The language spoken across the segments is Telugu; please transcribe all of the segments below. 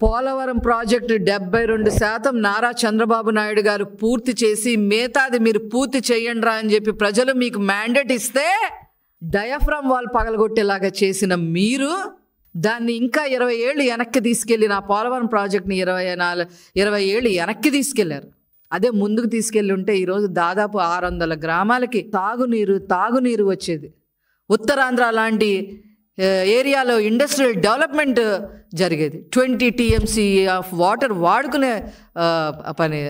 పోలవరం ప్రాజెక్టు 72% నారా చంద్రబాబు నాయుడు గారు పూర్తి చేసి మిగతాది మీరు పూర్తి చేయండి అని చెప్పి ప్రజలు మీకు మ్యాండేట్ ఇస్తే డయాఫ్రామ్ వాల్ పగలగొట్టేలాగా చేసిన మీరు దాన్ని ఇంకా 20 ఏళ్ళు వెనక్కి తీసుకెళ్ళి నా పోలవరం ప్రాజెక్ట్ని 20 ఏళ్ళు వెనక్కి తీసుకెళ్లారు. అదే ముందుకు తీసుకెళ్ళి ఉంటే ఈరోజు దాదాపు 600 గ్రామాలకి తాగునీరు వచ్చేది. ఉత్తరాంధ్ర లాంటి ఏరియాలో ఇండస్ట్రియల్ డెవలప్మెంట్ జరిగేది. 20 TMC ఆఫ్ వాటర్ వాడుకునే పని.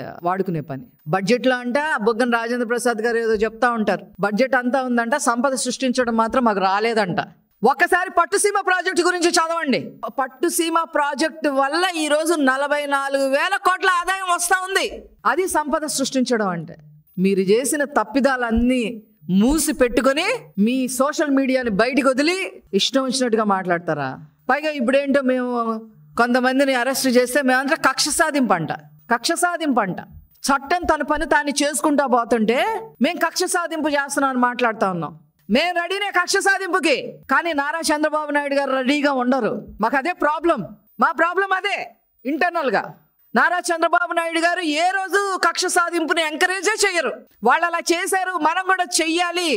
బడ్జెట్లో అంట బొగ్గన రాజేంద్ర ప్రసాద్ గారు ఏదో చెప్తా ఉంటారు, బడ్జెట్ అంతా ఉందంట, సంపద సృష్టించడం మాత్రం మాకు రాలేదంట. ఒక్కసారి పట్టుసీమ ప్రాజెక్టు గురించి చదవండి. పట్టుసీమ ప్రాజెక్టు వల్ల ఈరోజు 44,000 కోట్ల ఆదాయం వస్తూ ఉంది. అది సంపద సృష్టించడం అంటే. మీరు చేసిన తప్పిదాలన్నీ మూసి పెట్టుకొని మీ సోషల్ మీడియాని బయటికి వదిలి ఇష్టం వచ్చినట్టుగా మాట్లాడతారా? పైగా ఇప్పుడేంటో మేము కొంతమందిని అరెస్ట్ చేస్తే మేమంతా కక్ష సాధింపంట. చట్టం తన పని తాను చేసుకుంటా పోతుంటే మేము కక్ష సాధింపు చేస్తున్నాం అని మాట్లాడుతూ ఉన్నాం. మేము రెడీనే కక్ష సాధింపుకి, కానీ నారా చంద్రబాబు నాయుడు గారు రెడీగా ఉండరు. మాకు అదే ప్రాబ్లం. మా ప్రాబ్లం అదే ఇంటర్నల్గా. నారా చంద్రబాబు నాయుడు గారు ఏ రోజు కక్ష సాధింపుని ఎంకరేజే చేయరు. వాళ్ళు అలా చేశారు, మనం కూడా చెయ్యాలి,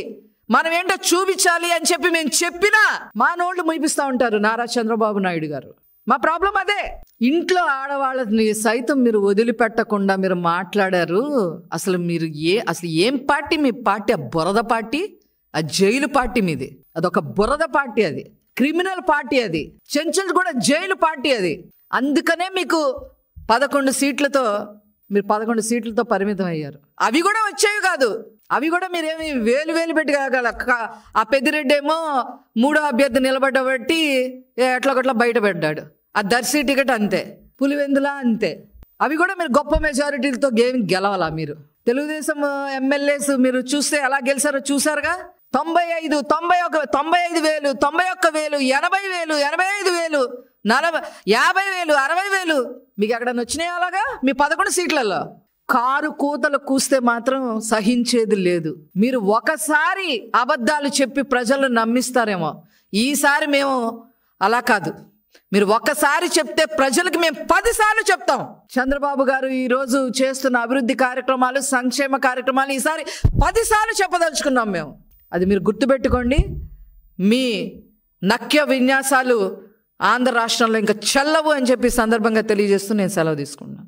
మనం ఏంటో చూపించాలి అని చెప్పి మేము చెప్పినా మా నోళ్ళు ముయిపిస్తూ ఉంటారు నారా చంద్రబాబు నాయుడు గారు. మా ప్రాబ్లం అదే. ఇంట్లో ఆడవాళ్ళని సైతం మీరు వదిలిపెట్టకుండా మీరు మాట్లాడారు. అసలు ఏం పార్టీ మీ పార్టీ? ఆ బురద పార్టీ, ఆ జైలు పార్టీ మీది. అదొక బురద పార్టీ, అది క్రిమినల్ పార్టీ, అది చెంచల్ కూడా జైలు పార్టీ అది. అందుకనే మీకు 11 సీట్లతో పరిమితం అయ్యారు. అవి కూడా వచ్చేవి కాదు. అవి కూడా మీరేమి వేలు పెట్టి కాగల. ఆ పెద్దిరెడ్డి ఏమో 3వ అభ్యర్థి నిలబడ్డబట్టి ఎట్లా బయట పెట్టాడు. ఆ దర్శి టికెట్ అంతే, పులివెందులా అంతే. అవి కూడా మీరు గొప్ప మెజారిటీలతో గెలవాలా? మీరు తెలుగుదేశం ఎమ్మెల్యేస్ మీరు చూస్తే ఎలా గెలిచారో చూసారుగా. 95, 91, 91,000, 80,000, 85,000, 50,000, 60,000 మీకు ఎక్కడన్నా వచ్చినాయి అలాగా? మీ 11 సీట్లలో కారు కూతలు కూస్తే మాత్రం సహించేది లేదు. మీరు ఒకసారి అబద్ధాలు చెప్పి ప్రజలను నమ్మిస్తారేమో, ఈసారి మేము అలా కాదు. మీరు ఒక్కసారి చెప్తే ప్రజలకు మేము 10 సార్లు చెప్తాం. చంద్రబాబు గారు ఈరోజు చేస్తున్న అభివృద్ధి కార్యక్రమాలు, సంక్షేమ కార్యక్రమాలు ఈసారి 10 సార్లు చెప్పదలుచుకున్నాం మేము. అది మీరు గుర్తుపెట్టుకోండి. మీ నక్య విన్యాసాలు ఆంధ్ర రాష్ట్రంలో ఇంకా చెల్లవు అని చెప్పి సందర్భంగా తెలియజేస్తూ నేను సెలవు తీసుకున్నాను.